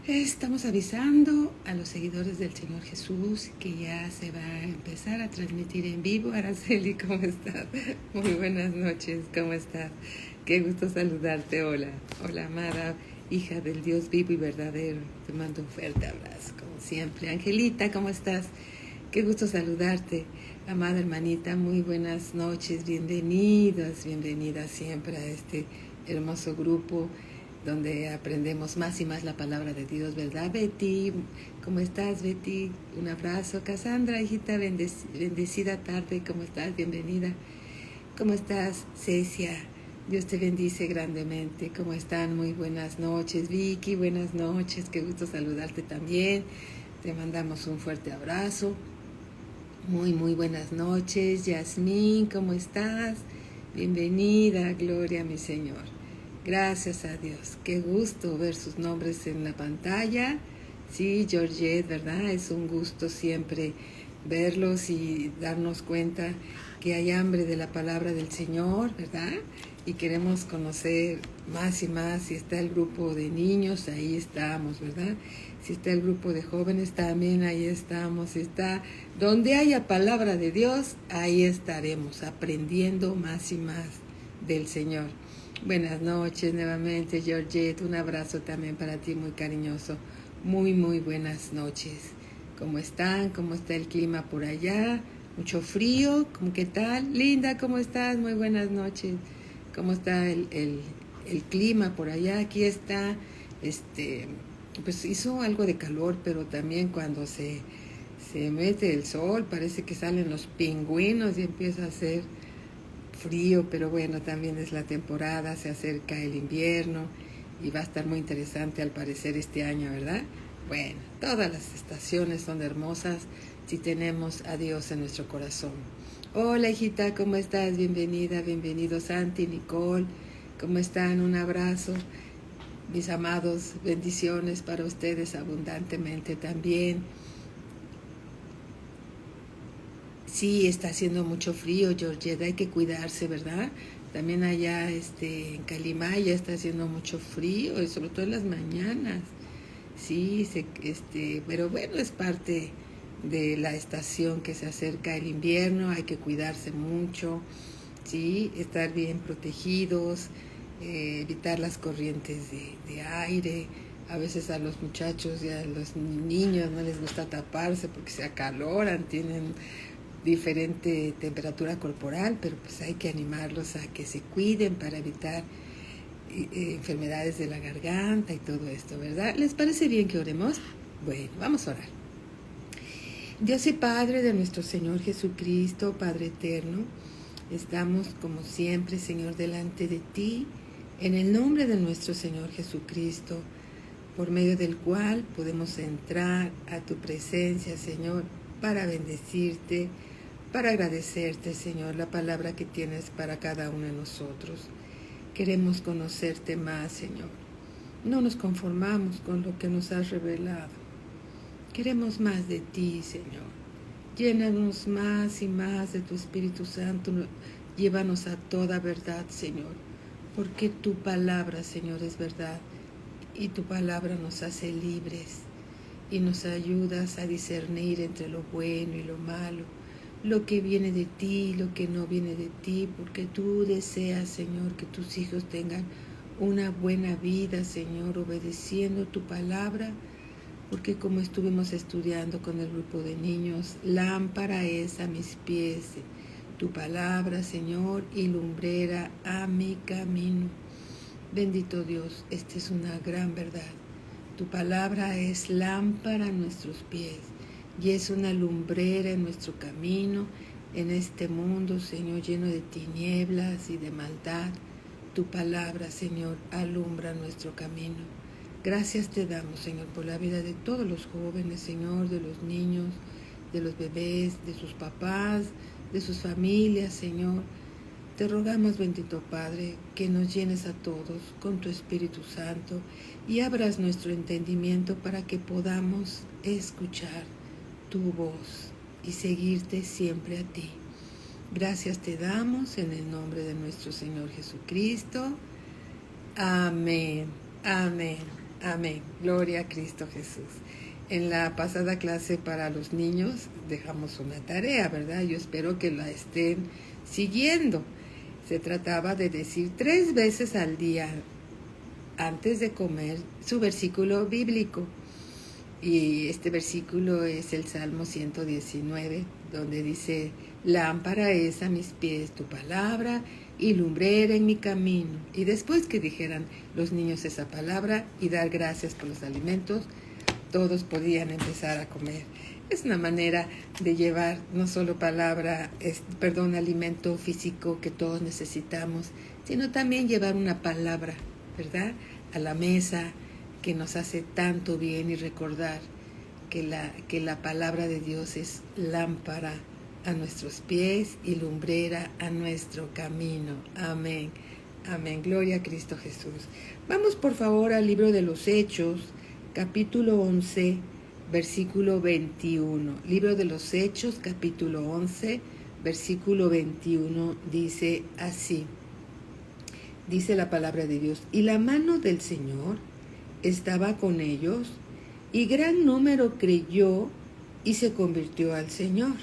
Estamos avisando a los seguidores del Señor Jesús que ya se va a empezar a transmitir en vivo. Araceli, ¿cómo estás? Muy buenas noches, ¿cómo estás? Qué gusto saludarte. Hola, hola, amada hija del Dios vivo y verdadero. Te mando un fuerte abrazo, como siempre. Angelita, ¿cómo estás? Qué gusto saludarte. Amada hermanita, muy buenas noches. Bienvenidas siempre a este hermoso grupo donde aprendemos más y más la palabra de Dios, ¿verdad, Betty? ¿Cómo estás, Betty? Un abrazo. Cassandra, hijita, bendecida tarde, ¿cómo estás? Bienvenida. ¿Cómo estás, Cecia? Dios te bendice grandemente. ¿Cómo están? Muy buenas noches. Vicky, buenas noches. Qué gusto saludarte también. Te mandamos un fuerte abrazo. Muy buenas noches. Yasmín, ¿cómo estás? Bienvenida, gloria a mi Señor. Gracias a Dios. Qué gusto ver sus nombres en la pantalla. Sí, Georgette, ¿verdad? Es un gusto siempre verlos y darnos cuenta que hay hambre de la palabra del Señor, ¿verdad? Y queremos conocer más y más. Si está el grupo de niños, ahí estamos, ¿verdad? Si está el grupo de jóvenes, también ahí estamos. Si está donde haya palabra de Dios, ahí estaremos aprendiendo más y más del Señor. Buenas noches nuevamente, Georgette. Un abrazo también para ti, muy cariñoso. Muy buenas noches. ¿Cómo están? ¿Cómo está el clima por allá? ¿Mucho frío? ¿Qué tal? Linda, ¿cómo estás? Muy buenas noches. ¿Cómo está el clima por allá? Aquí está, pues hizo algo de calor, pero también cuando se mete el sol, parece que salen los pingüinos y empieza a hacer frío, pero bueno, también es la temporada, se acerca el invierno y va a estar muy interesante al parecer este año, ¿verdad? Bueno, todas las estaciones son hermosas si tenemos a Dios en nuestro corazón. Hola, hijita, ¿cómo estás? Bienvenida, bienvenidos Santi, Nicole, ¿cómo están? Un abrazo, mis amados, bendiciones para ustedes abundantemente también. Sí, está haciendo mucho frío, Georgette, hay que cuidarse, ¿verdad? También allá en Calimaya está haciendo mucho frío, y sobre todo en las mañanas. Sí, pero bueno, es parte de la estación que se acerca el invierno, hay que cuidarse mucho, sí, estar bien protegidos, evitar las corrientes de aire. A veces a los muchachos y a los niños no les gusta taparse porque se acaloran, tienen diferente temperatura corporal, pero pues hay que animarlos a que se cuiden para evitar enfermedades de la garganta y todo esto, ¿verdad? ¿Les parece bien que oremos? Bueno, vamos a orar. Dios y Padre de nuestro Señor Jesucristo, Padre eterno, estamos como siempre, Señor, delante de ti, en el nombre de nuestro Señor Jesucristo, por medio del cual podemos entrar a tu presencia, Señor, para bendecirte, para agradecerte, Señor, la palabra que tienes para cada uno de nosotros. Queremos conocerte más, Señor. No nos conformamos con lo que nos has revelado. Queremos más de ti, Señor. Llénanos más y más de tu Espíritu Santo. Llévanos a toda verdad, Señor, porque tu palabra, Señor, es verdad y tu palabra nos hace libres y nos ayudas a discernir entre lo bueno y lo malo, lo que viene de ti, lo que no viene de ti, porque tú deseas, Señor, que tus hijos tengan una buena vida, Señor, obedeciendo tu palabra, porque como estuvimos estudiando con el grupo de niños, lámpara es a mis pies tu palabra, Señor, y lumbrera a mi camino. Bendito Dios, esta es una gran verdad. Tu palabra es lámpara a nuestros pies y es una lumbrera en nuestro camino, en este mundo, Señor, lleno de tinieblas y de maldad. Tu palabra, Señor, alumbra nuestro camino. Gracias te damos, Señor, por la vida de todos los jóvenes, Señor, de los niños, de los bebés, de sus papás, de sus familias, Señor. Te rogamos, bendito Padre, que nos llenes a todos con tu Espíritu Santo y abras nuestro entendimiento para que podamos escuchar tu voz y seguirte siempre a ti. Gracias te damos en el nombre de nuestro Señor Jesucristo. Amén, amén, Amén. Gloria a Cristo Jesús. En la pasada clase para los niños dejamos una tarea, ¿verdad? Yo espero que la estén siguiendo. Se trataba de decir 3 veces al día antes de comer su versículo bíblico. Y este versículo es el Salmo 119, donde dice: lámpara es a mis pies tu palabra y lumbrera en mi camino. Y después que dijeran los niños esa palabra y dar gracias por los alimentos, todos podían empezar a comer. Es una manera de llevar no solo alimento físico que todos necesitamos, sino también llevar una palabra, ¿verdad?, a la mesa, que nos hace tanto bien, y recordar que la palabra de Dios es lámpara a nuestros pies y lumbrera a nuestro camino. Amén. Amén. Gloria a Cristo Jesús. Vamos por favor al libro de los Hechos, capítulo 11, versículo 21. Libro de los Hechos, capítulo 11, versículo 21, dice así. Dice la palabra de Dios: y la mano del Señor estaba con ellos, y gran número creyó y se convirtió al Señor.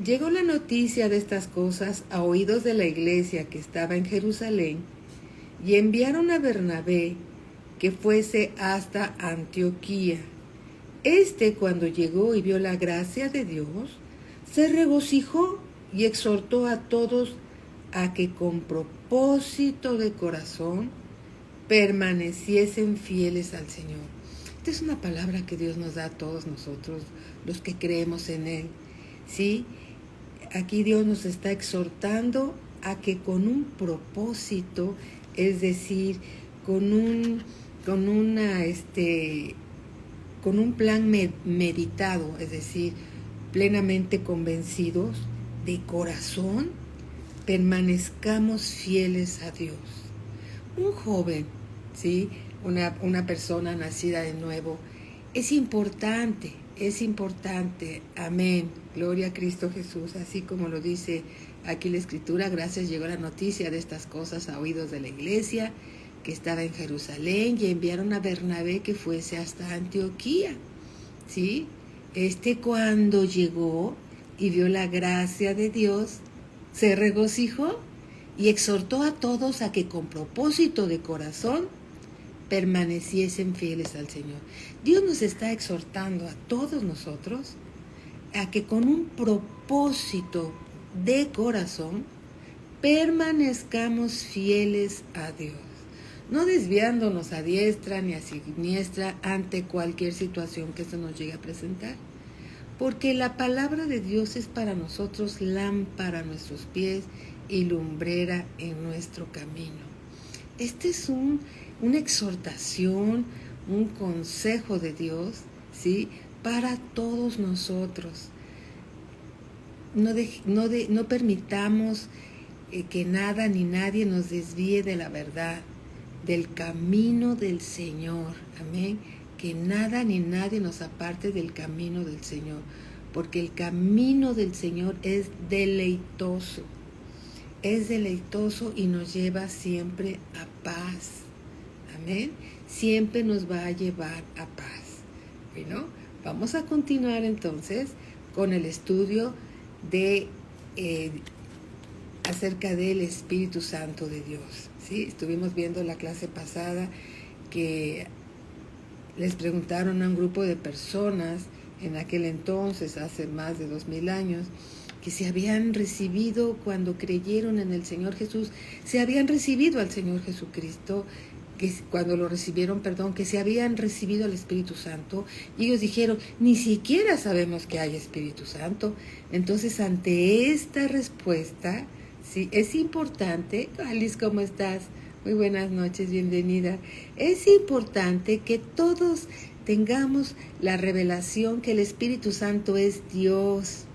Llegó la noticia de estas cosas a oídos de la iglesia que estaba en Jerusalén, y enviaron a Bernabé que fuese hasta Antioquía. Cuando llegó y vio la gracia de Dios, se regocijó y exhortó a todos a que con propósito de corazón permaneciesen fieles al Señor. Esta es una palabra que Dios nos da a todos nosotros, los que creemos en Él. ¿Sí? Aquí Dios nos está exhortando a que con un propósito, es decir, con un plan meditado, es decir, plenamente convencidos de corazón, permanezcamos fieles a Dios. Un joven, ¿sí?, una persona nacida de nuevo, es importante, amén, gloria a Cristo Jesús, así como lo dice aquí la Escritura. Gracias, llegó la noticia de estas cosas a oídos de la iglesia que estaba en Jerusalén, y enviaron a Bernabé que fuese hasta Antioquía, ¿sí? Cuando llegó y vio la gracia de Dios, se regocijó y exhortó a todos a que con propósito de corazón permaneciesen fieles al Señor. Dios nos está exhortando a todos nosotros a que con un propósito de corazón permanezcamos fieles a Dios, no desviándonos a diestra ni a siniestra ante cualquier situación que se nos llegue a presentar, porque la palabra de Dios es para nosotros lámpara a nuestros pies y lumbrera en nuestro camino. Este es una exhortación, un consejo de Dios, ¿sí?, para todos nosotros. No permitamos que nada ni nadie nos desvíe de la verdad, del camino del Señor. Amén. Que nada ni nadie nos aparte del camino del Señor, porque el camino del Señor es deleitoso y nos lleva siempre a paz. Amén. Siempre nos va a llevar a paz. Bueno, vamos a continuar entonces con el estudio acerca del Espíritu Santo de Dios. ¿Sí? Estuvimos viendo la clase pasada que les preguntaron a un grupo de personas en aquel entonces, hace más de 2000 años, que se habían recibido cuando creyeron en el Señor Jesús, se habían recibido al Señor Jesucristo, que cuando lo recibieron, que se habían recibido al Espíritu Santo, y ellos dijeron: ni siquiera sabemos que hay Espíritu Santo. Entonces, ante esta respuesta, sí, es importante. Alice, ¿cómo estás? Muy buenas noches, bienvenida. Es importante que todos tengamos la revelación que el Espíritu Santo es Dios,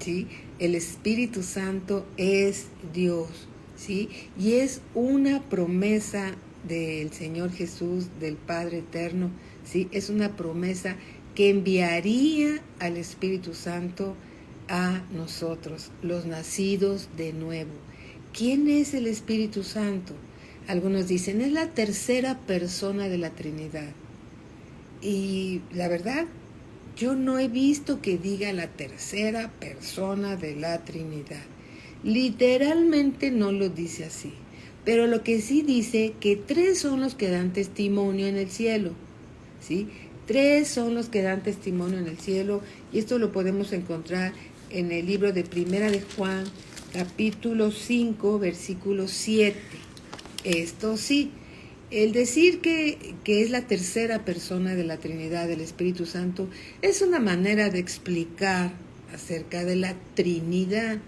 ¿sí? El Espíritu Santo es Dios, ¿sí? Y es una promesa del Señor Jesús, del Padre Eterno, ¿sí? Es una promesa que enviaría al Espíritu Santo a nosotros, los nacidos de nuevo. ¿Quién es el Espíritu Santo? Algunos dicen, es la tercera persona de la Trinidad. Y la verdad, yo no he visto que diga la tercera persona de la Trinidad. Literalmente no lo dice así. Pero lo que sí dice que 3 son los que dan testimonio en el cielo. ¿Sí? 3 son los que dan testimonio en el cielo. Y esto lo podemos encontrar en el libro de Primera de Juan, capítulo 5, versículo 7. Esto sí, el decir que es la tercera persona de la Trinidad del Espíritu Santo es una manera de explicar acerca de la Trinidad,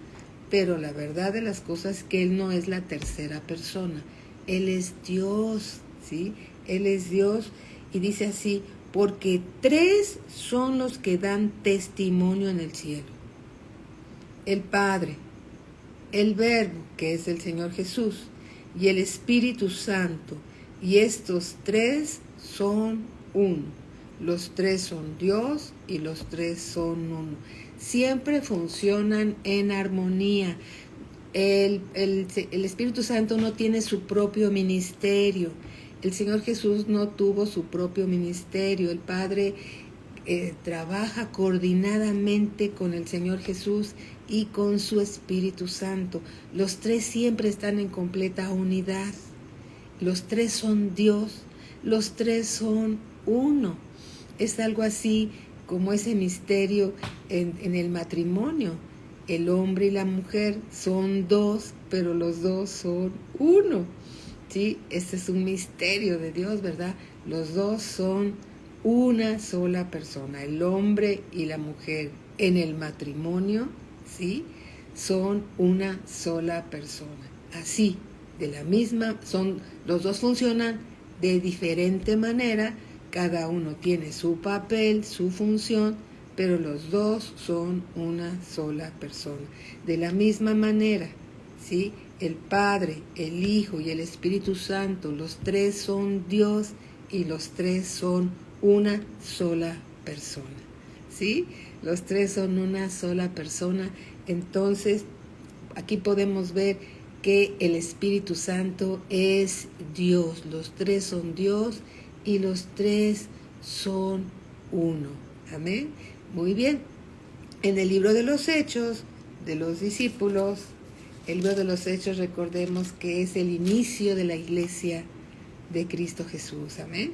pero la verdad de las cosas es que Él no es la tercera persona, Él es Dios, ¿sí? Él es Dios y dice así, porque 3 son los que dan testimonio en el cielo. El Padre, el Verbo, que es el Señor Jesús, y el Espíritu Santo, y estos 3 son uno. Los 3 son Dios y los 3 son uno. Siempre funcionan en armonía. El Espíritu Santo no tiene su propio ministerio. El Señor Jesús no tuvo su propio ministerio. El Padre trabaja coordinadamente con el Señor Jesús y con su Espíritu Santo. Los 3 siempre están en completa unidad. Los 3 son Dios, los 3 son uno. Es algo así como ese misterio en el matrimonio. El hombre y la mujer son 2, pero los 2 son uno. ¿Sí? Este es un misterio de Dios, ¿verdad? Los 2 son una sola persona. El hombre y la mujer en el matrimonio, ¿sí? Son una sola persona. Así, de la misma, los 2 funcionan de diferente manera, cada uno tiene su papel, su función, pero los 2 son una sola persona. De la misma manera, ¿sí? El Padre, el Hijo y el Espíritu Santo, los 3 son Dios y los 3 son una sola persona, ¿sí? Los 3 son una sola persona. Entonces, aquí podemos ver que el Espíritu Santo es Dios. Los 3 son Dios y los 3 son uno. Amén. Muy bien. En el libro de los Hechos de los discípulos, el libro de los Hechos, recordemos que es el inicio de la iglesia de Cristo Jesús. Amén.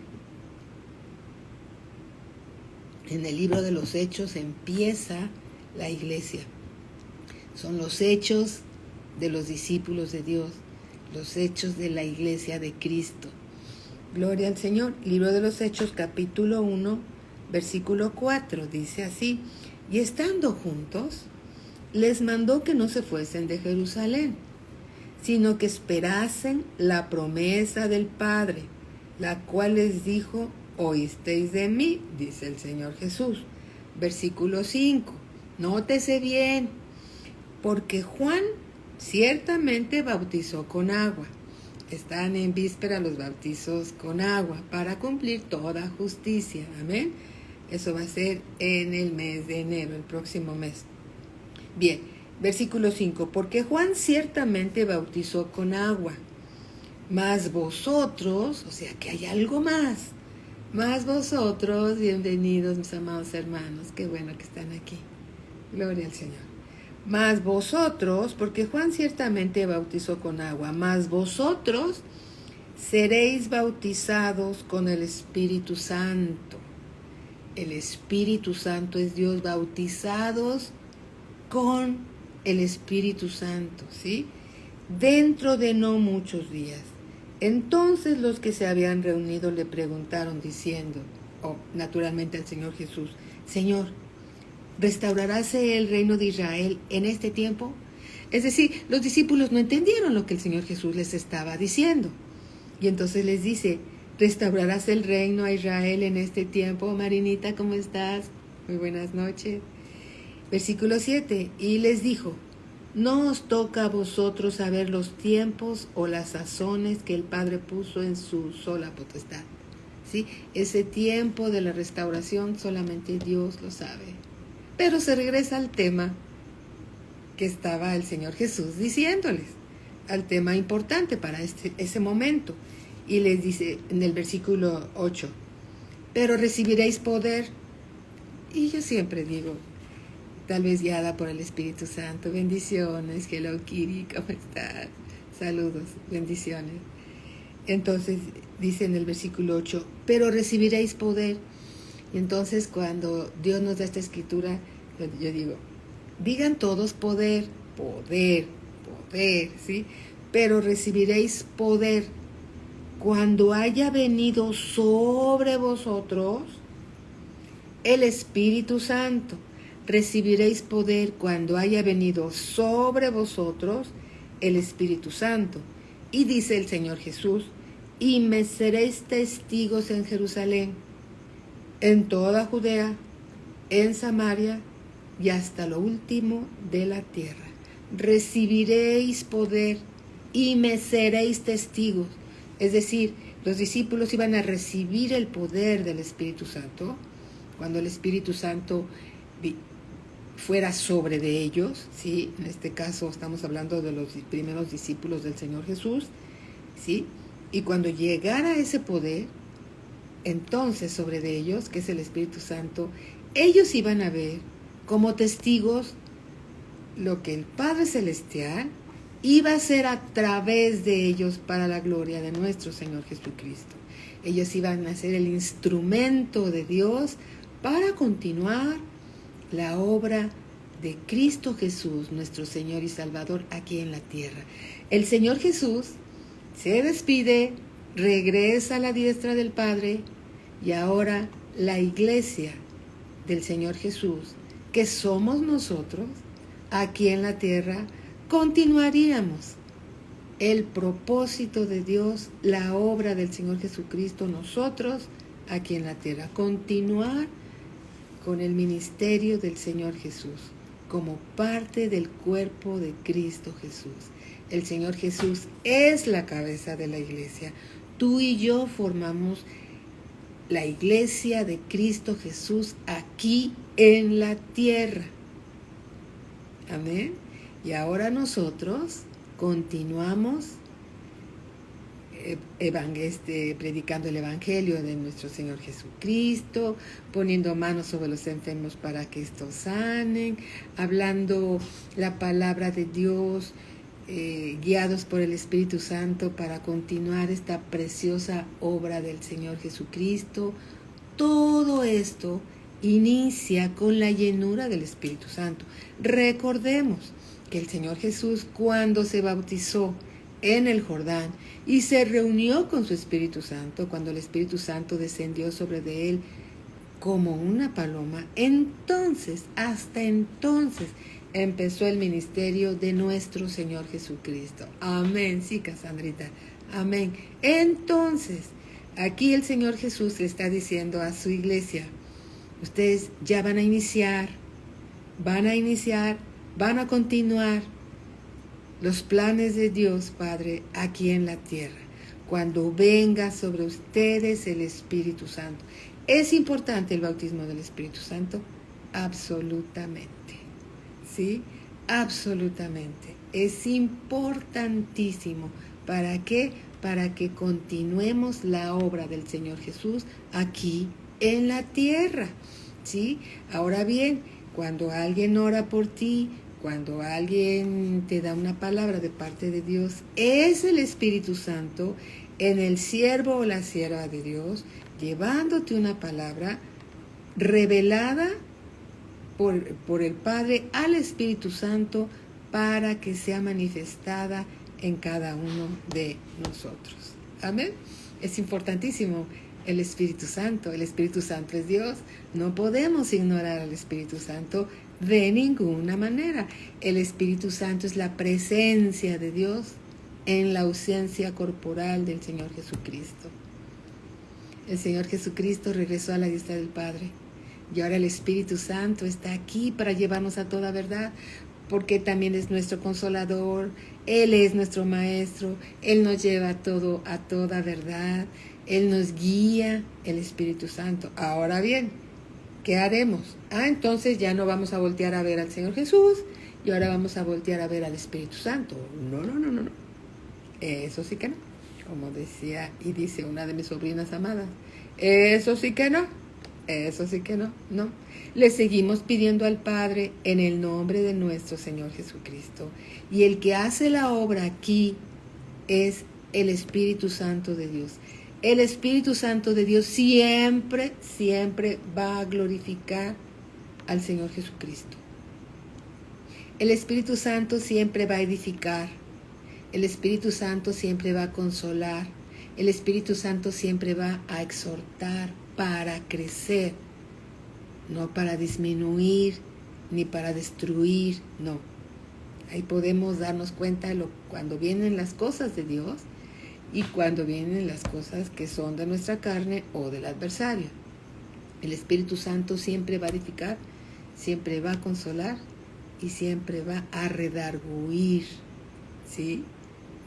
En el libro de los Hechos empieza la iglesia. Son los hechos de los discípulos de Dios, los hechos de la iglesia de Cristo. Gloria al Señor. Libro de los Hechos, capítulo 1, versículo 4, dice así: y estando juntos, les mandó que no se fuesen de Jerusalén, sino que esperasen la promesa del Padre, la cual les dijo: oísteis de mí, dice el Señor Jesús. Versículo 5, nótese bien, porque Juan ciertamente bautizó con agua. Están en víspera los bautizos con agua para cumplir toda justicia. Amén. Eso va a ser en el mes de enero, el próximo mes. Bien, versículo 5. Porque Juan ciertamente bautizó con agua, mas vosotros, o sea que hay algo más. Mas vosotros, bienvenidos mis amados hermanos, qué bueno que están aquí. Gloria al Señor. Mas vosotros, porque Juan ciertamente bautizó con agua, mas vosotros seréis bautizados con el Espíritu Santo. El Espíritu Santo es Dios, bautizados con el Espíritu Santo, ¿sí? Dentro de no muchos días. Entonces los que se habían reunido le preguntaron diciendo, naturalmente al Señor Jesús: Señor, ¿restauraráse el reino de Israel en este tiempo? Es decir, los discípulos no entendieron lo que el Señor Jesús les estaba diciendo. Y entonces les dice: ¿restaurarás el reino a Israel en este tiempo? Marinita, ¿cómo estás? Muy buenas noches. Versículo 7, y les dijo: no os toca a vosotros saber los tiempos o las sazones que el Padre puso en su sola potestad. ¿Sí? Ese tiempo de la restauración solamente Dios lo sabe. Pero se regresa al tema que estaba el Señor Jesús diciéndoles. al tema importante para ese momento. Y les dice en el versículo 8, pero recibiréis poder. Y yo siempre digo, tal vez guiada por el Espíritu Santo, bendiciones, hello Kiri, ¿cómo estás? Saludos, bendiciones. Entonces dice en el versículo 8, pero recibiréis poder. Y entonces cuando Dios nos da esta escritura, yo digo, digan todos poder, poder, poder, ¿sí? Pero recibiréis poder cuando haya venido sobre vosotros el Espíritu Santo. Recibiréis poder cuando haya venido sobre vosotros el Espíritu Santo. Y dice el Señor Jesús, y me seréis testigos en Jerusalén, en toda Judea, en Samaria y hasta lo último de la tierra. Recibiréis poder y me seréis testigos. Es decir, los discípulos iban a recibir el poder del Espíritu Santo cuando el Espíritu Santo fuera sobre de ellos, ¿sí? En este caso estamos hablando de los primeros discípulos del Señor Jesús, ¿sí? Y cuando llegara ese poder, entonces sobre de ellos, que es el Espíritu Santo, ellos iban a ver como testigos lo que el Padre Celestial iba a hacer a través de ellos para la gloria de nuestro Señor Jesucristo. Ellos iban a ser el instrumento de Dios para continuar la obra de Cristo Jesús, nuestro Señor y Salvador, aquí en la tierra. El Señor Jesús se despide, regresa a la diestra del Padre, y ahora la iglesia del Señor Jesús, que somos nosotros, aquí en la tierra, continuaríamos el propósito de Dios, la obra del Señor Jesucristo, nosotros aquí en la tierra, continuar con el ministerio del Señor Jesús, como parte del cuerpo de Cristo Jesús. El Señor Jesús es la cabeza de la iglesia. Tú y yo formamos la iglesia de Cristo Jesús aquí en la tierra. Amén. Y ahora nosotros continuamos predicando el Evangelio de nuestro Señor Jesucristo, poniendo manos sobre los enfermos para que estos sanen, hablando la palabra de Dios, guiados por el Espíritu Santo para continuar esta preciosa obra del Señor Jesucristo. Todo esto inicia con la llenura del Espíritu Santo. Recordemos que el Señor Jesús, cuando se bautizó en el Jordán y se reunió con su Espíritu Santo, cuando el Espíritu Santo descendió sobre de él como una paloma, entonces, hasta entonces, empezó el ministerio de nuestro Señor Jesucristo. Amén, sí, Casandrita, amén. Entonces, aquí el Señor Jesús le está diciendo a su iglesia, ustedes ya van a iniciar, van a continuar los planes de Dios Padre aquí en la tierra, cuando venga sobre ustedes el Espíritu Santo. ¿Es importante el bautismo del Espíritu Santo? Absolutamente, ¿sí? Absolutamente. Es importantísimo. ¿Para qué? Para que continuemos la obra del Señor Jesús aquí en la tierra, ¿sí? Ahora bien, cuando alguien ora por ti, cuando alguien te da una palabra de parte de Dios, es el Espíritu Santo en el siervo o la sierva de Dios, llevándote una palabra revelada por el Padre al Espíritu Santo para que sea manifestada en cada uno de nosotros. Amén. Es importantísimo el Espíritu Santo. El Espíritu Santo es Dios. No podemos ignorar al Espíritu Santo de ninguna manera. El Espíritu Santo es la presencia de Dios en la ausencia corporal del Señor Jesucristo. El Señor Jesucristo regresó a la diestra del Padre y ahora el Espíritu Santo está aquí para llevarnos a toda verdad, porque también es nuestro consolador, Él es nuestro maestro, Él nos lleva a toda verdad, Él nos guía, el Espíritu Santo. Ahora bien, ¿qué haremos? Entonces ya no vamos a voltear a ver al Señor Jesús y ahora vamos a voltear a ver al Espíritu Santo. No. Eso sí que no. Como decía y dice una de mis sobrinas amadas, eso sí que no, eso sí que no, no. Le seguimos pidiendo al Padre en el nombre de nuestro Señor Jesucristo. Y el que hace la obra aquí es el Espíritu Santo de Dios. El Espíritu Santo de Dios siempre, siempre va a glorificar al Señor Jesucristo. El Espíritu Santo siempre va a edificar. El Espíritu Santo siempre va a consolar. El Espíritu Santo siempre va a exhortar para crecer, no para disminuir ni para destruir, no. Ahí podemos darnos cuenta cuando vienen las cosas de Dios y cuando vienen las cosas que son de nuestra carne o del adversario. El Espíritu Santo siempre va a edificar, siempre va a consolar y siempre va a redarguir, ¿sí?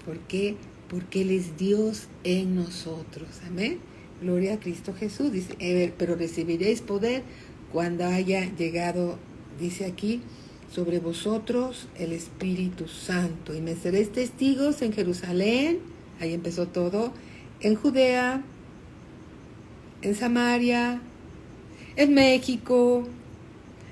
¿Por qué? Porque Él es Dios en nosotros. Amén. Gloria a Cristo Jesús. Dice, pero recibiréis poder cuando haya llegado, dice aquí, sobre vosotros el Espíritu Santo. Y me seréis testigos en Jerusalén, ahí empezó todo, en Judea, en Samaria, en México,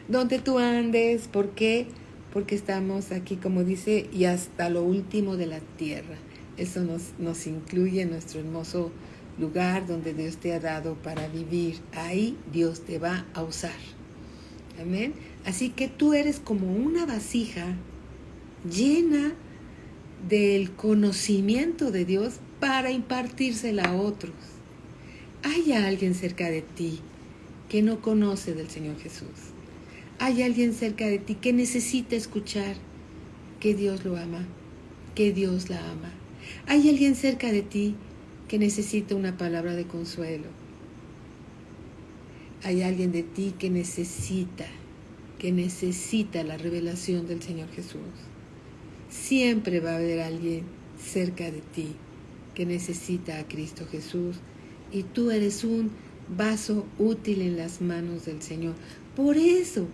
donde tú andes. ¿Por qué? Porque estamos aquí, como dice, y hasta lo último de la tierra. Eso nos incluye en nuestro hermoso lugar donde Dios te ha dado para vivir. Ahí Dios te va a usar. Amén. Así que tú eres como una vasija llena del conocimiento de Dios para impartírsela a otros. Hay alguien cerca de ti que no conoce del Señor Jesús. Hay alguien cerca de ti que necesita escuchar que Dios lo ama, que Dios la ama. Hay alguien cerca de ti que necesita una palabra de consuelo. Hay alguien de ti que necesita la revelación del Señor Jesús. Siempre va a haber alguien cerca de ti que necesita a Cristo Jesús y tú eres un vaso útil en las manos del Señor. Por eso,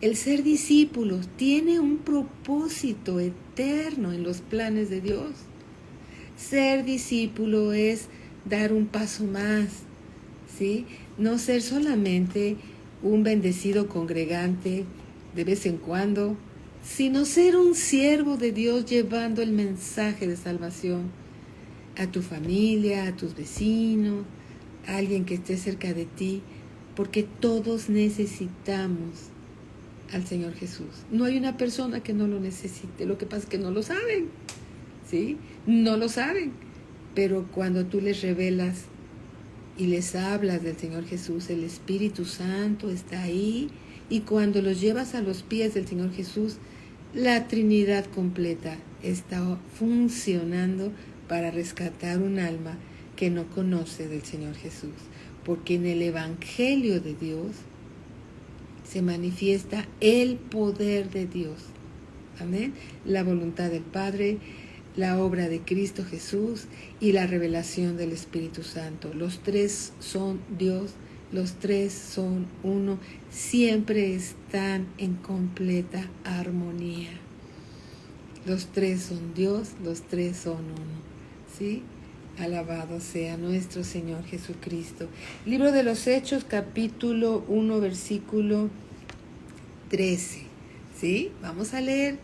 el ser discípulos tiene un propósito eterno en los planes de Dios. Ser discípulo es dar un paso más, ¿sí? No ser solamente un bendecido congregante de vez en cuando, sino ser un siervo de Dios llevando el mensaje de salvación a tu familia, a tus vecinos, a alguien que esté cerca de ti, porque todos necesitamos al Señor Jesús. No hay una persona que no lo necesite, lo que pasa es que no lo saben, ¿sí? No lo saben, pero cuando tú les revelas y les hablas del Señor Jesús, el Espíritu Santo está ahí, y cuando los llevas a los pies del Señor Jesús, la Trinidad completa está funcionando para rescatar un alma que no conoce del Señor Jesús, porque en el Evangelio de Dios se manifiesta el poder de Dios. Amén. La voluntad del Padre, la obra de Cristo Jesús y la revelación del Espíritu Santo. Los tres son Dios, los tres son uno, siempre están en completa armonía. Los tres son Dios, los tres son uno, ¿sí? Alabado sea nuestro Señor Jesucristo. Libro de los Hechos, capítulo 1, versículo 13, ¿sí? Vamos a leer.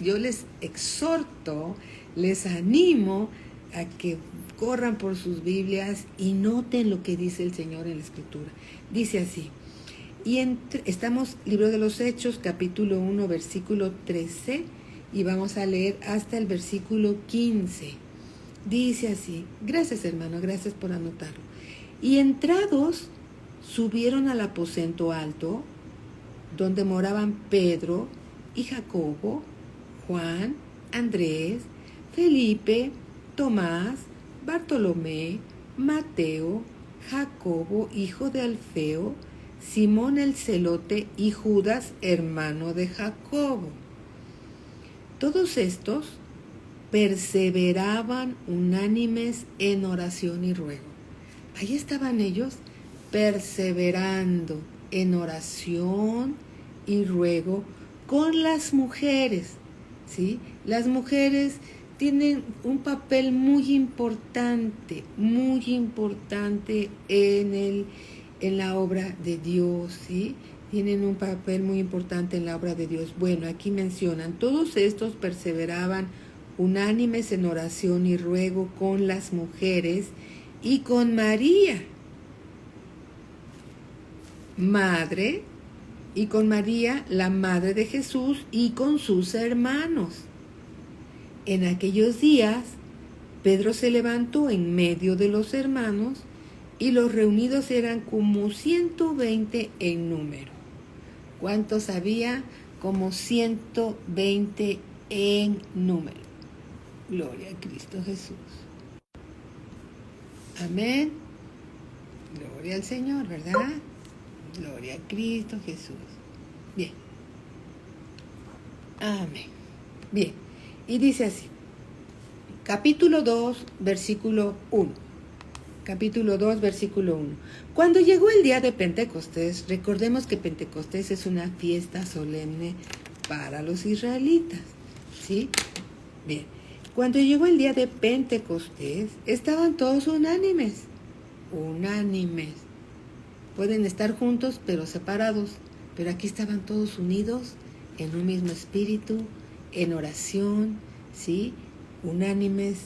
Yo les exhorto, les animo a que corran por sus Biblias y noten lo que dice el Señor en la Escritura. Dice así, estamos, libro de los Hechos, capítulo 1, versículo 13, y vamos a leer hasta el versículo 15. Dice así, gracias hermano, gracias por anotarlo. Y entrados, subieron al aposento alto, donde moraban Pedro y Jacobo, Juan, Andrés, Felipe, Tomás, Bartolomé, Mateo, Jacobo, hijo de Alfeo, Simón el celote y Judas, hermano de Jacobo. Todos estos perseveraban unánimes en oración y ruego. Ahí estaban ellos perseverando en oración y ruego con las mujeres, ¿sí? Las mujeres tienen un papel muy importante en la obra de Dios, ¿sí? Tienen un papel muy importante en la obra de Dios. Bueno, aquí mencionan, todos estos perseveraban unánimes en oración y ruego con las mujeres y con María, madre, y con María, la madre de Jesús, y con sus hermanos. En aquellos días, Pedro se levantó en medio de los hermanos, y los reunidos eran como 120 en número. ¿Cuántos había? Como 120 en número. Gloria a Cristo Jesús. Amén. Gloria al Señor, ¿verdad? Gloria a Cristo Jesús. Bien. Amén. Bien. Y dice así. Capítulo 2, versículo 1. Capítulo 2, versículo 1. Cuando llegó el día de Pentecostés, recordemos que Pentecostés es una fiesta solemne para los israelitas. ¿Sí? Bien. Cuando llegó el día de Pentecostés, estaban todos unánimes. Unánimes. Pueden estar juntos, pero separados. Pero aquí estaban todos unidos en un mismo espíritu, en oración, ¿sí? Unánimes,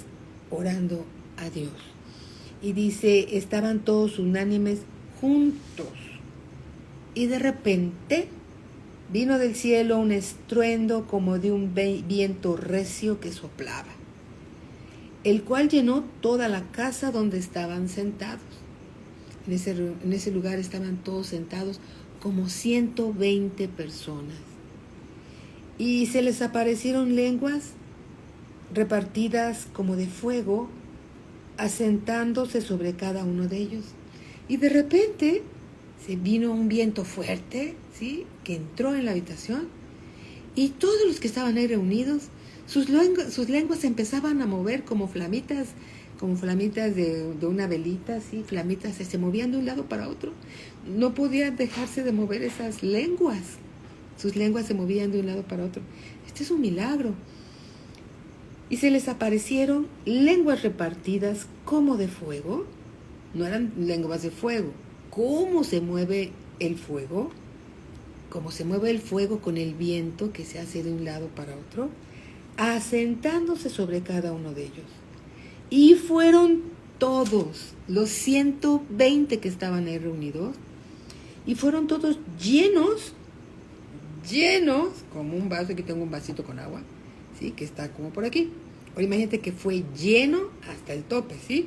orando a Dios. Y dice, estaban todos unánimes juntos. Y de repente vino del cielo un estruendo como de un viento recio que soplaba, el cual llenó toda la casa donde estaban sentados. En ese lugar estaban todos sentados como 120 personas. Y se les aparecieron lenguas repartidas como de fuego, asentándose sobre cada uno de ellos. Y de repente se vino un viento fuerte, ¿sí?, que entró en la habitación, y todos los que estaban ahí reunidos, sus lenguas se empezaban a mover como flamitas de una velita, ¿sí? Flamitas se movían de un lado para otro. No podían dejarse de mover esas lenguas. Sus lenguas se movían de un lado para otro. Este es un milagro. Y se les aparecieron lenguas repartidas como de fuego. No eran lenguas de fuego. ¿Cómo se mueve el fuego? Como se mueve el fuego con el viento que se hace de un lado para otro, asentándose sobre cada uno de ellos. Y fueron todos, los 120 que estaban ahí reunidos, y fueron todos llenos, como un vaso. Aquí tengo un vasito con agua, ¿sí?, que está como por aquí. Ahora imagínate que fue lleno hasta el tope, ¿sí?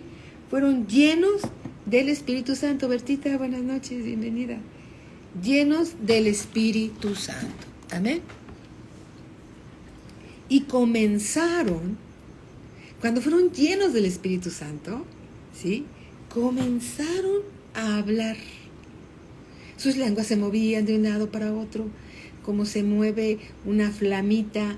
Fueron llenos del Espíritu Santo. Bertita, buenas noches, bienvenida. Llenos del Espíritu Santo. Amén. Y comenzaron, cuando fueron llenos del Espíritu Santo, ¿sí?, comenzaron a hablar. Sus lenguas se movían de un lado para otro, como se mueve una flamita,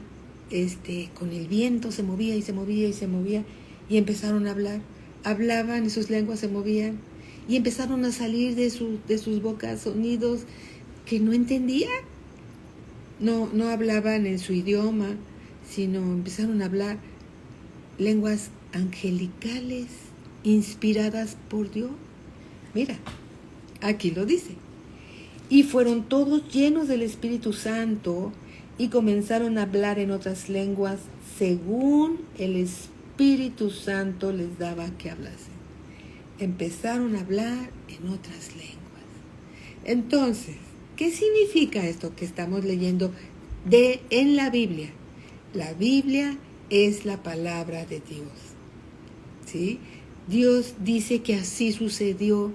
con el viento, se movía y se movía y se movía, y empezaron a hablar. Hablaban y sus lenguas se movían, y empezaron a salir de sus bocas sonidos que no entendían. No hablaban en su idioma, sino empezaron a hablar lenguas angelicales inspiradas por Dios. Mira, aquí lo dice. Y fueron todos llenos del Espíritu Santo y comenzaron a hablar en otras lenguas según el Espíritu Santo les daba que hablasen. Empezaron a hablar en otras lenguas. Entonces, ¿qué significa esto que estamos leyendo en la Biblia? La Biblia es la palabra de Dios, ¿sí? Dios dice que así sucedió,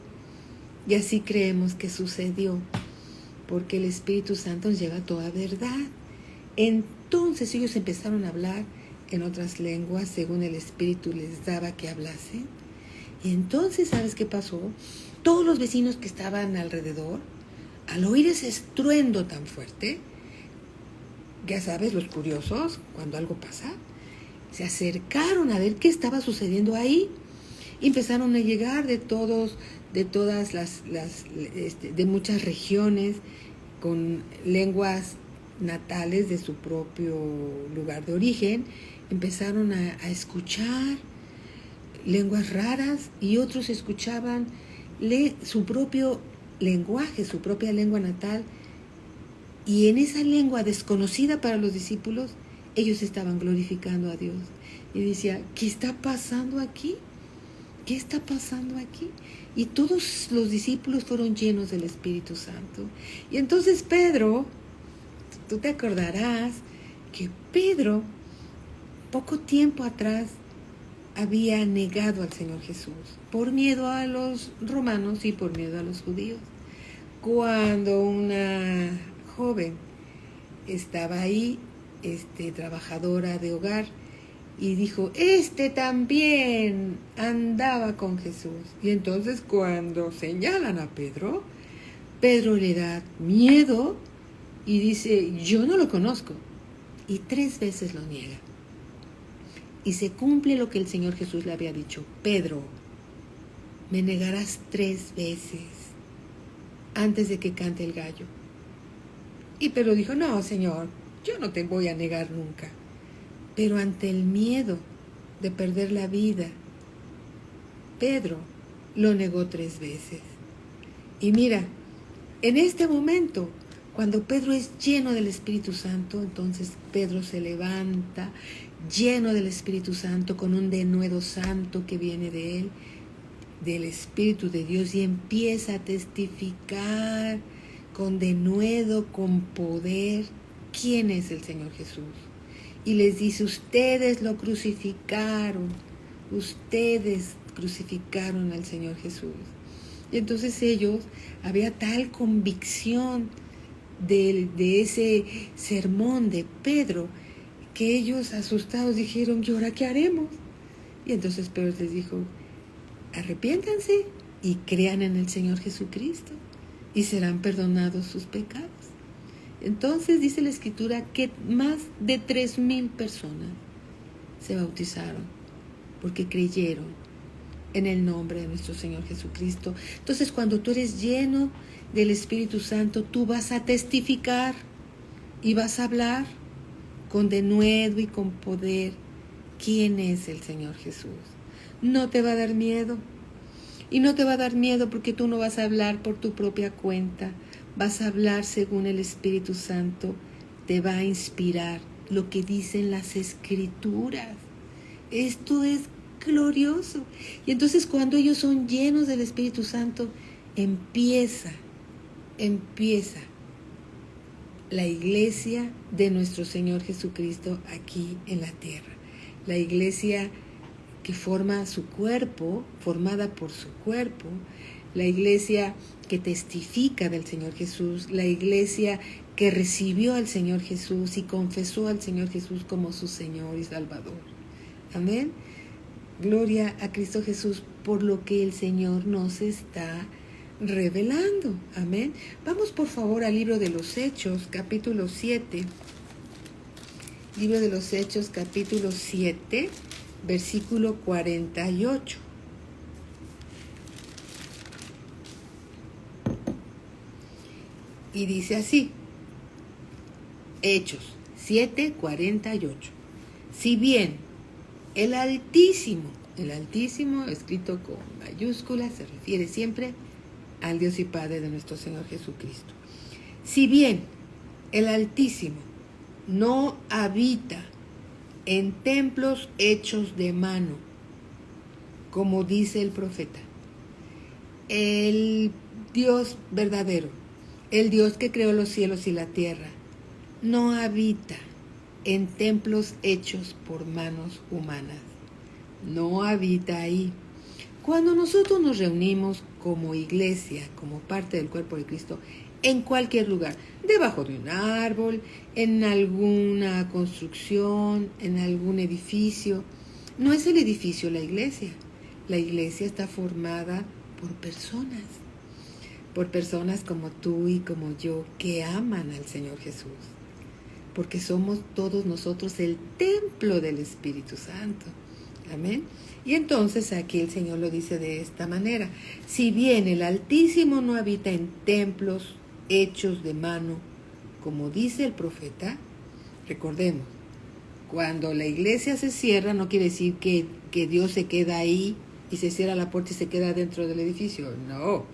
y así creemos que sucedió, porque el Espíritu Santo nos lleva toda verdad. Entonces ellos empezaron a hablar en otras lenguas según el Espíritu les daba que hablasen. Y entonces, ¿sabes qué pasó? Todos los vecinos que estaban alrededor, al oír ese estruendo tan fuerte, ya sabes, los curiosos, cuando algo pasa, se acercaron a ver qué estaba sucediendo ahí. Y empezaron a llegar de todas las de muchas regiones, con lenguas natales de su propio lugar de origen, empezaron a escuchar lenguas raras y otros escuchaban su propio lenguaje, su propia lengua natal, y en esa lengua desconocida para los discípulos, ellos estaban glorificando a Dios. Y decía, ¿qué está pasando aquí? ¿Qué está pasando aquí? Y todos los discípulos fueron llenos del Espíritu Santo. Y entonces Pedro, tú te acordarás que Pedro, poco tiempo atrás, había negado al Señor Jesús por miedo a los romanos y por miedo a los judíos. Cuando una joven estaba ahí, trabajadora de hogar, y dijo, también andaba con Jesús. Y entonces cuando señalan a Pedro, Pedro le da miedo y dice, yo no lo conozco. Y 3 veces lo niega. Y se cumple lo que el Señor Jesús le había dicho, Pedro, me negarás 3 veces antes de que cante el gallo. Y Pedro dijo, no, Señor, yo no te voy a negar nunca. Pero ante el miedo de perder la vida, Pedro lo negó 3 veces. Y mira, en este momento, cuando Pedro es lleno del Espíritu Santo, entonces Pedro se levanta, lleno del Espíritu Santo, con un denuedo santo que viene de él, del Espíritu de Dios, y empieza a testificar con denuedo, con poder, quién es el Señor Jesús. Y les dice, ustedes lo crucificaron, ustedes crucificaron al Señor Jesús. Y entonces ellos, había tal convicción de ese sermón de Pedro, que ellos asustados dijeron, ¿y ahora qué haremos? Y entonces Pedro les dijo, arrepiéntanse y crean en el Señor Jesucristo y serán perdonados sus pecados. Entonces dice la Escritura que más de 3,000 personas se bautizaron porque creyeron en el nombre de nuestro Señor Jesucristo. Entonces cuando tú eres lleno del Espíritu Santo, tú vas a testificar y vas a hablar con denuedo y con poder quién es el Señor Jesús. No te va a dar miedo. Y no te va a dar miedo porque tú no vas a hablar por tu propia cuenta. Vas a hablar según el Espíritu Santo te va a inspirar lo que dicen las Escrituras. Esto es glorioso. Y entonces cuando ellos son llenos del Espíritu Santo, empieza la iglesia de nuestro Señor Jesucristo aquí en la tierra. La iglesia que forma su cuerpo, formada por su cuerpo, la iglesia que testifica del Señor Jesús, la iglesia que recibió al Señor Jesús y confesó al Señor Jesús como su Señor y Salvador. Amén. Gloria a Cristo Jesús por lo que el Señor nos está revelando. Amén. Vamos por favor al libro de los Hechos, capítulo 7. Libro de los Hechos, capítulo 7, versículo 48. Y dice así, Hechos 7:48. Si bien el Altísimo escrito con mayúsculas, se refiere siempre al Dios y Padre de nuestro Señor Jesucristo. Si bien el Altísimo no habita en templos hechos de mano, como dice el profeta, el Dios verdadero, el Dios que creó los cielos y la tierra, no habita en templos hechos por manos humanas. No habita ahí. Cuando nosotros nos reunimos como iglesia, como parte del cuerpo de Cristo, en cualquier lugar, debajo de un árbol, en alguna construcción, en algún edificio, no es el edificio la iglesia. La iglesia está formada por personas como tú y como yo, que aman al Señor Jesús, porque somos todos nosotros el templo del Espíritu Santo. Amén. Y entonces aquí el Señor lo dice de esta manera: si bien el Altísimo no habita en templos hechos de mano, como dice el profeta, recordemos, cuando la iglesia se cierra no quiere decir que Dios se queda ahí y se cierra la puerta y se queda dentro del edificio. No.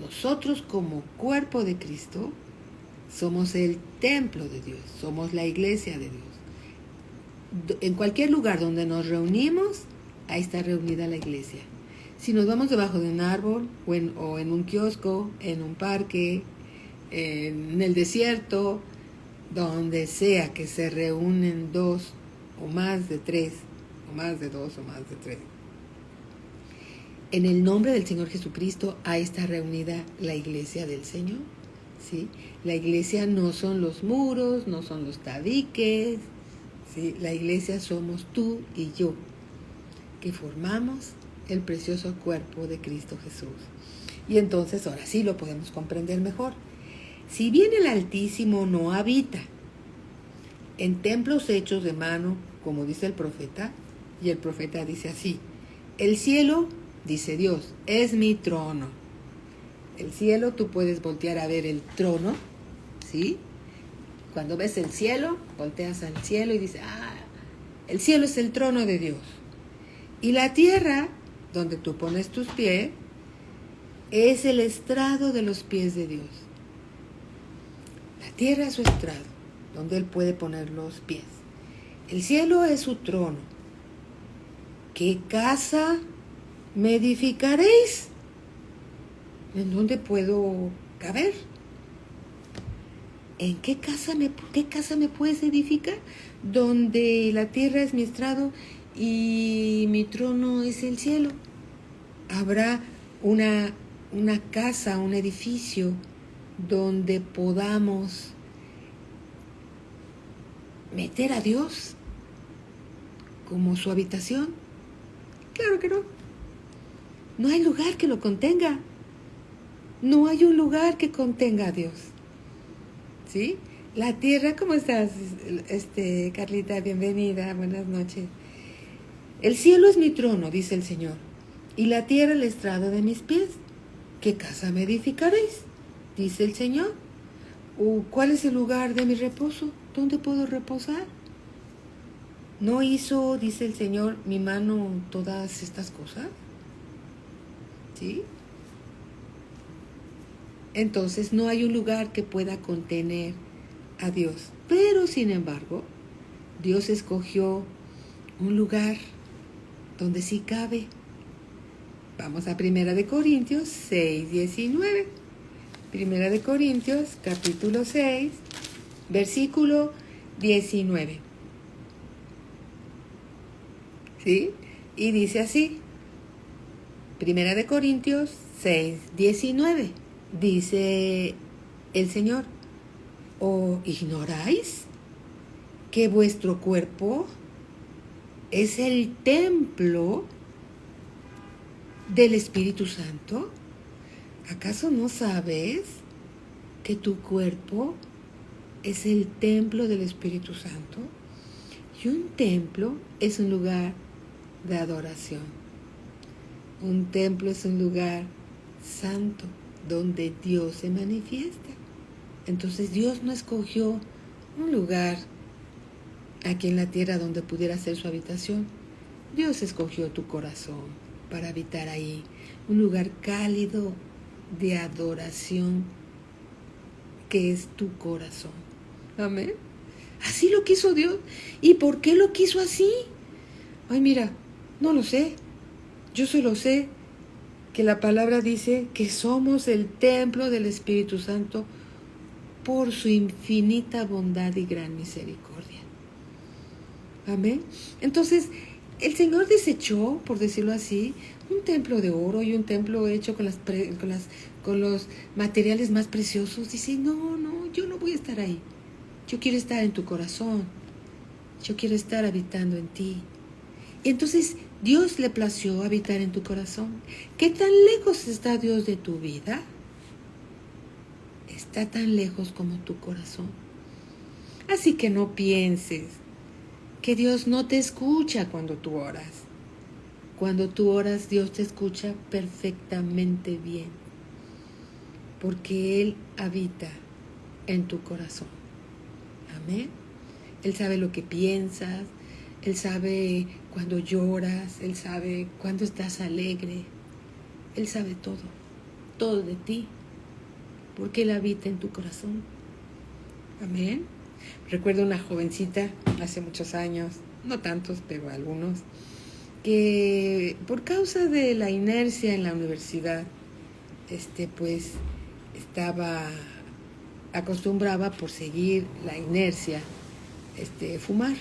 Nosotros como cuerpo de Cristo somos el templo de Dios, somos la iglesia de Dios. En cualquier lugar donde nos reunimos, ahí está reunida la iglesia. Si nos vamos debajo de un árbol o en un kiosco, en un parque, en el desierto, donde sea que se reúnen dos o más de tres, o más de dos o más de tres, en el nombre del Señor Jesucristo, ahí está reunida la iglesia del Señor. ¿Sí? La iglesia no son los muros, no son los tabiques, ¿sí? La iglesia somos tú y yo, que formamos el precioso cuerpo de Cristo Jesús. Y entonces ahora sí lo podemos comprender mejor. Si bien el Altísimo no habita en templos hechos de mano, como dice el profeta, y el profeta dice así: el cielo, dice Dios, es mi trono. El cielo, tú puedes voltear a ver el trono, ¿sí? Cuando ves el cielo, volteas al cielo y dices, el cielo es el trono de Dios. Y la tierra, donde tú pones tus pies, es el estrado de los pies de Dios. La tierra es su estrado, donde Él puede poner los pies. El cielo es su trono. ¿Qué casa me edificaréis? ¿En dónde puedo caber? ¿En qué casa me puedes edificar? Donde la tierra es mi estrado y mi trono es el cielo. Habrá una casa, un edificio donde podamos meter a Dios como su habitación. Claro que no. No hay lugar que lo contenga. No hay un lugar que contenga a Dios. ¿Sí? La tierra, ¿cómo estás, Carlita? Bienvenida, buenas noches. El cielo es mi trono, dice el Señor, y la tierra el estrado de mis pies. ¿Qué casa me edificaréis? Dice el Señor. ¿Cuál es el lugar de mi reposo? ¿Dónde puedo reposar? ¿No hizo, dice el Señor, mi mano todas estas cosas? ¿Sí? Entonces no hay un lugar que pueda contener a Dios. Pero, sin embargo, Dios escogió un lugar donde sí cabe. Vamos a 1 Corintios 6, 19. 1 Corintios, capítulo 6, versículo 19. ¿Sí? Y dice así. 1 Corintios 6, 19. Dice el Señor: ¿o ignoráis que vuestro cuerpo es el templo del Espíritu Santo? ¿Acaso no sabes que tu cuerpo es el templo del Espíritu Santo? Y un templo es un lugar de adoración. Un templo es un lugar santo donde Dios se manifiesta. Entonces Dios no escogió un lugar aquí en la tierra donde pudiera ser su habitación. Dios escogió tu corazón para habitar ahí, un lugar cálido de adoración que es tu corazón. Amén. Así lo quiso Dios. ¿Y por qué lo quiso así? Ay, mira, no lo sé. Yo solo sé que la palabra dice que somos el templo del Espíritu Santo por su infinita bondad y gran misericordia. Amén. Entonces, el Señor desechó, por decirlo así, un templo de oro y un templo hecho con los materiales más preciosos. Dice, no, yo no voy a estar ahí. Yo quiero estar en tu corazón. Yo quiero estar habitando en ti. Y entonces Dios le plació habitar en tu corazón. ¿Qué tan lejos está Dios de tu vida? Está tan lejos como tu corazón. Así que no pienses que Dios no te escucha cuando tú oras. Cuando tú oras, Dios te escucha perfectamente bien. Porque Él habita en tu corazón. Amén. Él sabe lo que piensas, Él sabe cuando lloras, Él sabe cuando estás alegre, Él sabe todo, todo de ti, porque Él habita en tu corazón. Amén. Recuerdo una jovencita hace muchos años, no tantos, pero algunos, que por causa de la inercia en la universidad, pues acostumbraba por seguir la inercia, fumar.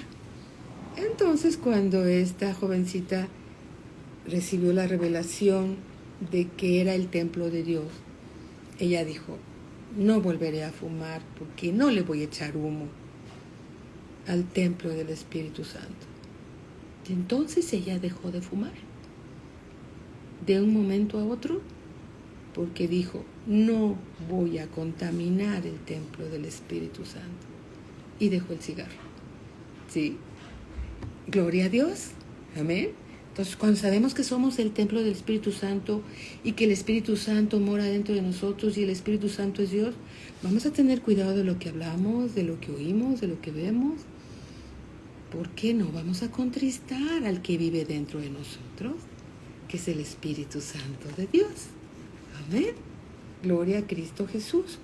Entonces, cuando esta jovencita recibió la revelación de que era el templo de Dios, ella dijo: no volveré a fumar porque no le voy a echar humo al templo del Espíritu Santo. Y entonces ella dejó de fumar de un momento a otro, porque dijo: no voy a contaminar el templo del Espíritu Santo. Y dejó el cigarro. ¿Sí? Gloria a Dios. Amén. Entonces, cuando sabemos que somos el templo del Espíritu Santo y que el Espíritu Santo mora dentro de nosotros y el Espíritu Santo es Dios, vamos a tener cuidado de lo que hablamos, de lo que oímos, de lo que vemos. ¿Por qué no vamos a contristar al que vive dentro de nosotros, que es el Espíritu Santo de Dios? Amén. Gloria a Cristo Jesús.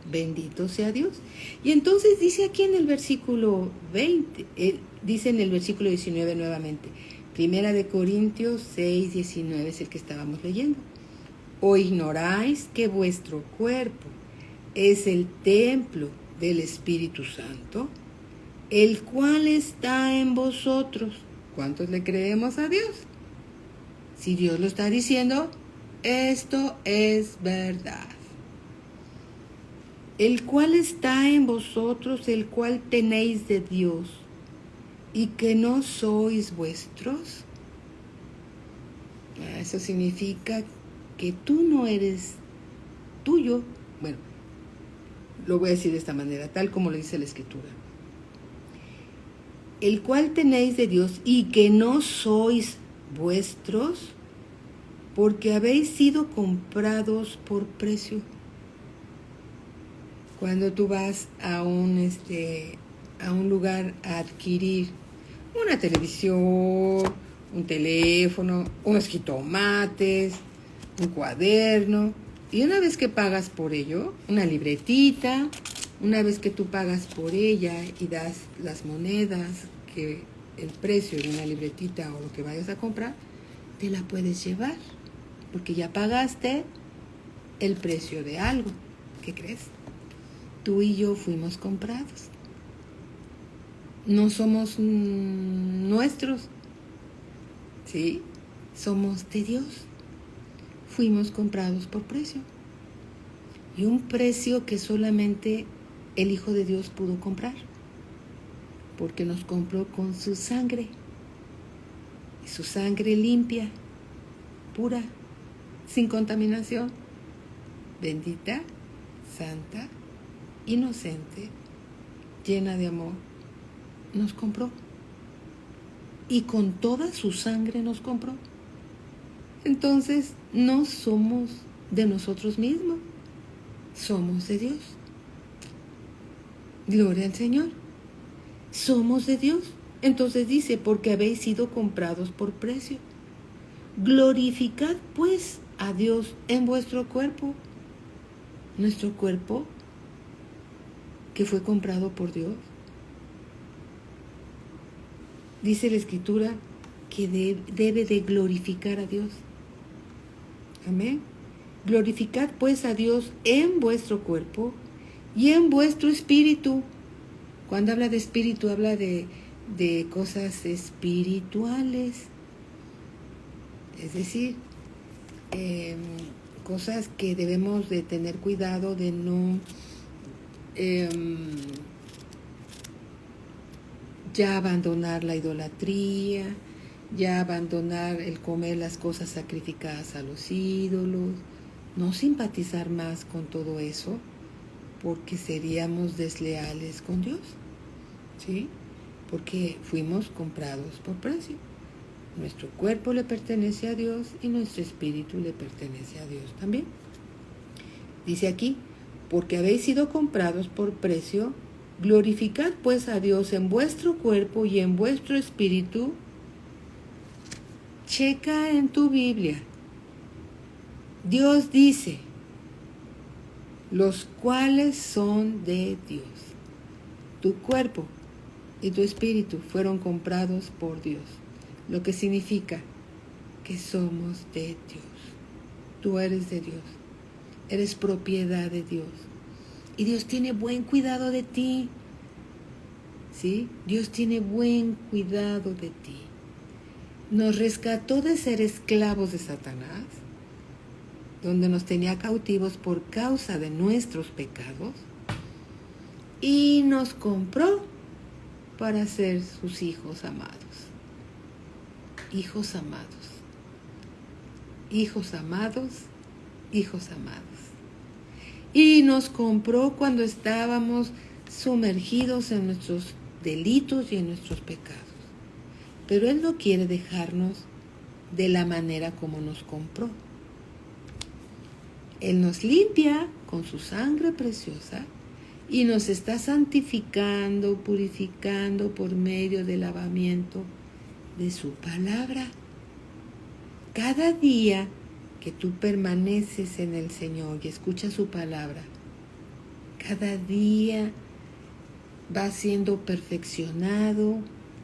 Bendito sea Dios. Y entonces dice aquí en el versículo 20, dice en el versículo 19 nuevamente, Primera de Corintios 6, 19 es el que estábamos leyendo. ¿O ignoráis que vuestro cuerpo es el templo del Espíritu Santo, el cual está en vosotros? ¿Cuántos le creemos a Dios? Si Dios lo está diciendo, esto es verdad. El cual está en vosotros, el cual tenéis de Dios, y que no sois vuestros. Eso significa que tú no eres tuyo. Bueno, lo voy a decir de esta manera, tal como lo dice la Escritura. El cual tenéis de Dios y que no sois vuestros, porque habéis sido comprados por precio. Cuando tú vas a un lugar a adquirir una televisión, un teléfono, unos jitomates, un cuaderno, y una vez que pagas por ello, una libretita, una vez que tú pagas por ella y das las monedas, que el precio de una libretita o lo que vayas a comprar, te la puedes llevar, porque ya pagaste el precio de algo. ¿Qué crees? Tú y yo fuimos comprados. No somos nuestros, ¿sí? Somos de Dios. Fuimos comprados por precio. Y un precio que solamente el Hijo de Dios pudo comprar, porque nos compró con su sangre. Y su sangre limpia, pura, sin contaminación, bendita, santa, inocente, llena de amor, nos compró. Y con toda su sangre nos compró. Entonces, no somos de nosotros mismos, somos de Dios. Gloria al Señor. Somos de Dios. Entonces dice, porque habéis sido comprados por precio. Glorificad pues a Dios en vuestro cuerpo. Nuestro cuerpo que fue comprado por Dios. Dice la Escritura que debe de glorificar a Dios. Amén. Glorificad pues a Dios en vuestro cuerpo y en vuestro espíritu. Cuando habla de espíritu, habla de cosas espirituales. Es decir, cosas que debemos de tener cuidado de no ya abandonar la idolatría, ya abandonar el comer las cosas sacrificadas a los ídolos, no simpatizar más con todo eso, porque seríamos desleales con Dios, ¿sí? Porque fuimos comprados por precio. Nuestro cuerpo le pertenece a Dios y nuestro espíritu le pertenece a Dios también. Dice aquí, porque habéis sido comprados por precio, glorificad pues a Dios en vuestro cuerpo y en vuestro espíritu. Checa en tu Biblia. Dios dice, los cuales son de Dios. Tu cuerpo y tu espíritu fueron comprados por Dios, lo que significa que somos de Dios. Tú eres de Dios, eres propiedad de Dios. Y Dios tiene buen cuidado de ti. ¿Sí? Dios tiene buen cuidado de ti. Nos rescató de ser esclavos de Satanás, donde nos tenía cautivos por causa de nuestros pecados, y nos compró para ser sus hijos amados. Hijos amados. Hijos amados. Hijos amados. Y nos compró cuando estábamos sumergidos en nuestros delitos y en nuestros pecados. Pero Él no quiere dejarnos de la manera como nos compró. Él nos limpia con su sangre preciosa y nos está santificando, purificando por medio del lavamiento de su palabra. Cada día que tú permaneces en el Señor y escuchas su palabra, cada día va siendo perfeccionado,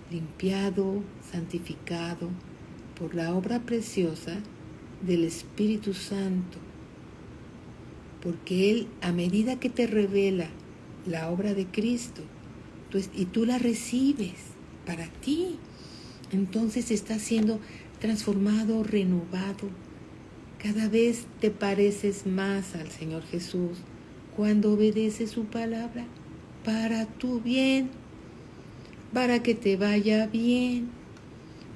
limpiado, santificado por la obra preciosa del Espíritu Santo. Porque Él, a medida que te revela la obra de Cristo, y tú la recibes para ti, entonces estás siendo transformado, renovado. Cada vez te pareces más al Señor Jesús cuando obedeces su palabra para tu bien, para que te vaya bien,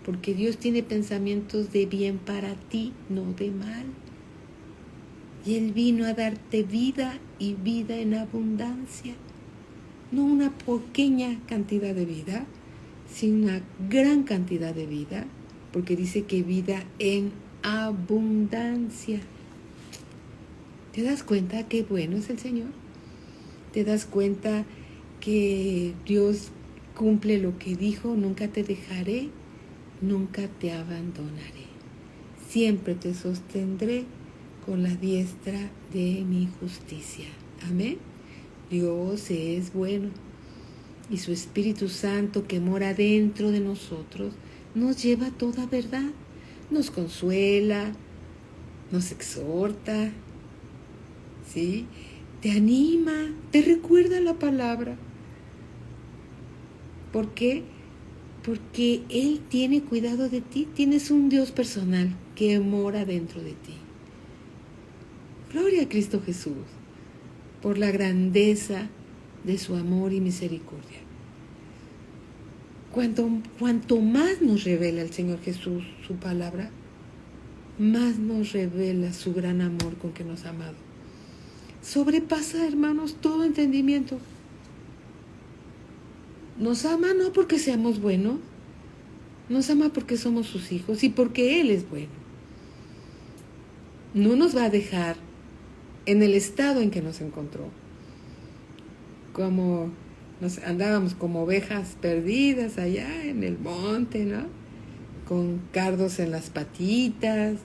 porque Dios tiene pensamientos de bien para ti, no de mal. Y Él vino a darte vida y vida en abundancia. No una pequeña cantidad de vida, sino una gran cantidad de vida, porque dice que vida en abundancia. ¿Te das cuenta qué bueno es el Señor? ¿Te das cuenta que Dios cumple lo que dijo? Nunca te dejaré, nunca te abandonaré. Siempre te sostendré con la diestra de mi justicia. Amén. Dios es bueno y su Espíritu Santo que mora dentro de nosotros nos lleva a toda verdad, nos consuela, nos exhorta, ¿sí? Te anima, te recuerda la palabra. ¿Por qué? Porque Él tiene cuidado de ti. Tienes un Dios personal que mora dentro de ti. Gloria a Cristo Jesús por la grandeza de su amor y misericordia. Cuanto más nos revela el Señor Jesús su palabra, más nos revela su gran amor con que nos ha amado. Sobrepasa, hermanos, todo entendimiento. Nos ama no porque seamos buenos, nos ama porque somos sus hijos y porque Él es bueno. No nos va a dejar en el estado en que nos encontró, como nos andábamos como ovejas perdidas allá en el monte, ¿no? Con cardos en las patitas,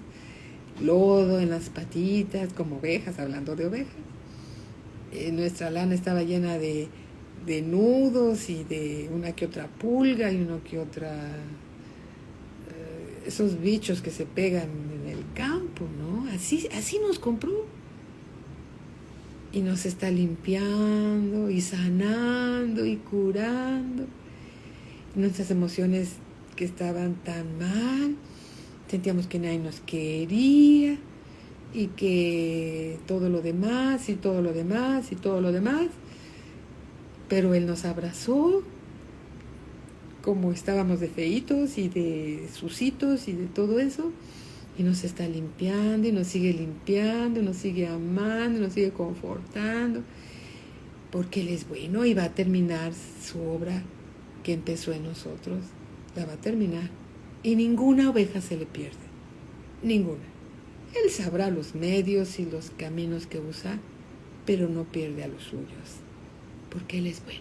lodo en las patitas, como ovejas, hablando de ovejas. Nuestra lana estaba llena de nudos y de una que otra pulga y una que otra, esos bichos que se pegan en el campo, ¿no? Así nos compró. Y nos está limpiando y sanando y curando. Nuestras emociones que estaban tan mal, sentíamos que nadie nos quería y que todo lo demás y todo lo demás y todo lo demás. Pero Él nos abrazó como estábamos de feitos y de sucitos y de todo eso. Y nos está limpiando y nos sigue limpiando, nos sigue amando, nos sigue confortando, porque Él es bueno y va a terminar su obra que empezó en nosotros. La va a terminar. Y ninguna oveja se le pierde. Ninguna. Él sabrá los medios y los caminos que usa pero no pierde a los suyos, porque Él es bueno.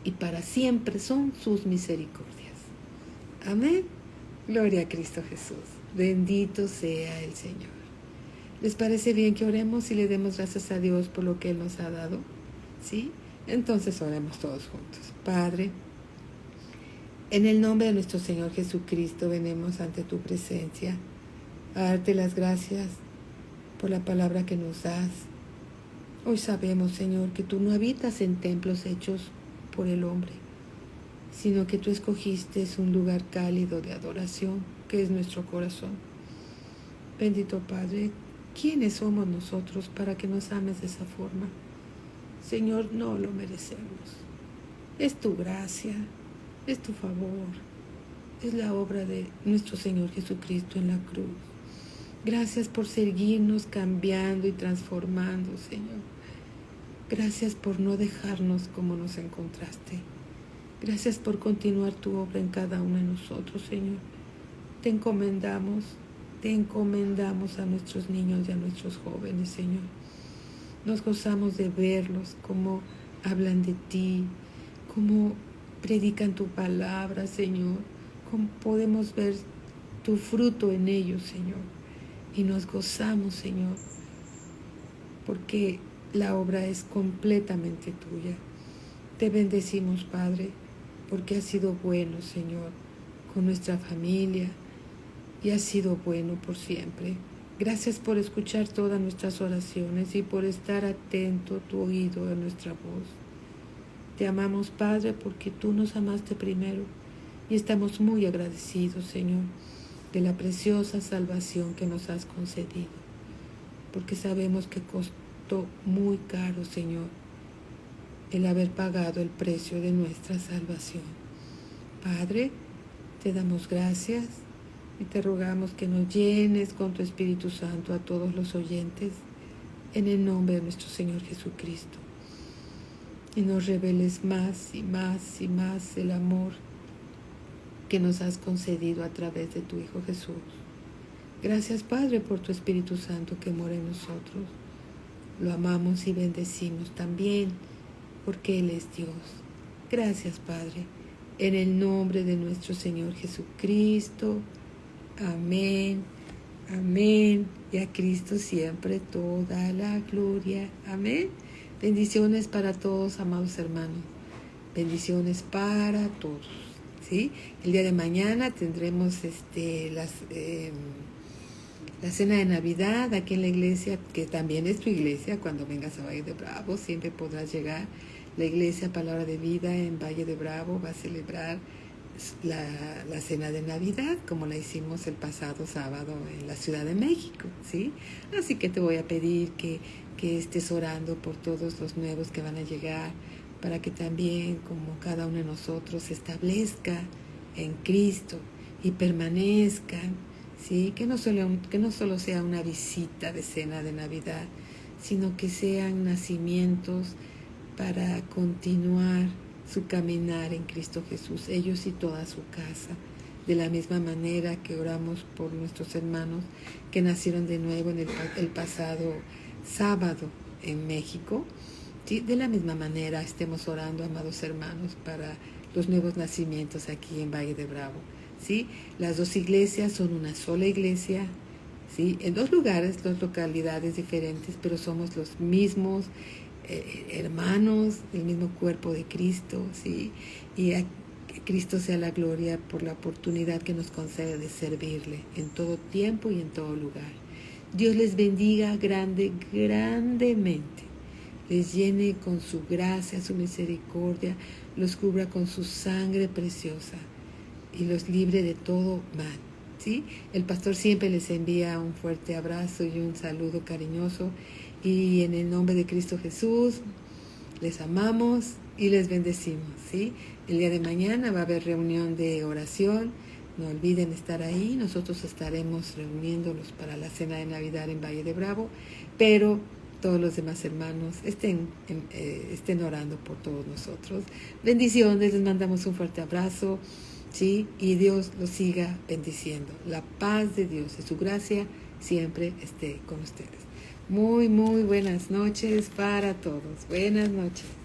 Y para siempre son sus misericordias. Amén. Gloria a Cristo Jesús. Bendito sea el Señor. ¿Les parece bien que oremos y le demos gracias a Dios por lo que Él nos ha dado? ¿Sí? Entonces oremos todos juntos. Padre, en el nombre de nuestro Señor Jesucristo venimos ante tu presencia a darte las gracias por la palabra que nos das. Hoy sabemos, Señor, que tú no habitas en templos hechos por el hombre, sino que tú escogiste un lugar cálido de adoración, que es nuestro corazón. Bendito Padre, ¿quiénes somos nosotros para que nos ames de esa forma? Señor, no lo merecemos. Es tu gracia, es tu favor, es la obra de nuestro Señor Jesucristo en la cruz. Gracias por seguirnos cambiando y transformando, Señor. Gracias por no dejarnos como nos encontraste. Gracias por continuar tu obra en cada uno de nosotros, Señor. Te encomendamos a nuestros niños y a nuestros jóvenes, Señor. Nos gozamos de verlos, cómo hablan de ti, cómo predican tu palabra, Señor. Cómo podemos ver tu fruto en ellos, Señor. Y nos gozamos, Señor, porque la obra es completamente tuya. Te bendecimos, Padre, porque has sido bueno, Señor, con nuestra familia y has sido bueno por siempre. Gracias por escuchar todas nuestras oraciones y por estar atento tu oído a nuestra voz. Te amamos, Padre, porque tú nos amaste primero y estamos muy agradecidos, Señor, de la preciosa salvación que nos has concedido, porque sabemos que costó muy caro, Señor, el haber pagado el precio de nuestra salvación. Padre, te damos gracias y te rogamos que nos llenes con tu Espíritu Santo a todos los oyentes, en el nombre de nuestro Señor Jesucristo, y nos reveles más y más y más el amor que nos has concedido a través de tu Hijo Jesús. Gracias, Padre, por tu Espíritu Santo que mora en nosotros. Lo amamos y bendecimos también, porque Él es Dios. Gracias, Padre, en el nombre de nuestro Señor Jesucristo. Amén, amén. Y a Cristo siempre toda la gloria. Amén. Bendiciones para todos, amados hermanos. Bendiciones para todos. ¿Sí? El día de mañana tendremos la cena de Navidad aquí en la iglesia, que también es tu iglesia. Cuando vengas a Valle de Bravo siempre podrás llegar. La iglesia Palabra de Vida en Valle de Bravo va a celebrar la cena de Navidad, como la hicimos el pasado sábado en la Ciudad de México, ¿sí? Así que te voy a pedir que estés orando por todos los nuevos que van a llegar, para que también, como cada uno de nosotros, se establezca en Cristo y permanezcan, ¿sí? Que no solo sea una visita de cena de Navidad, sino que sean nacimientos para continuar su caminar en Cristo Jesús, ellos y toda su casa. De la misma manera que oramos por nuestros hermanos que nacieron de nuevo en el pasado sábado en México, ¿sí? De la misma manera estemos orando, amados hermanos, para los nuevos nacimientos aquí en Valle de Bravo, ¿sí? Las dos iglesias son una sola iglesia, ¿sí? En dos lugares, dos localidades diferentes, pero somos los mismos hermanos, el mismo cuerpo de Cristo, ¿sí? Y a Cristo sea la gloria por la oportunidad que nos concede de servirle en todo tiempo y en todo lugar. Dios les bendiga grandemente, les llene con su gracia, su misericordia, los cubra con su sangre preciosa y los libre de todo mal, ¿sí? El pastor siempre les envía un fuerte abrazo y un saludo cariñoso, y en el nombre de Cristo Jesús les amamos y les bendecimos, ¿sí? El día de mañana va a haber reunión de oración. No olviden estar ahí. Nosotros estaremos reuniéndolos para la cena de Navidad en Valle de Bravo, pero todos los demás hermanos estén orando por todos nosotros. Bendiciones, les mandamos un fuerte abrazo, ¿sí? Y Dios los siga bendiciendo. La paz de Dios y su gracia siempre esté con ustedes. Muy, muy buenas noches para todos. Buenas noches.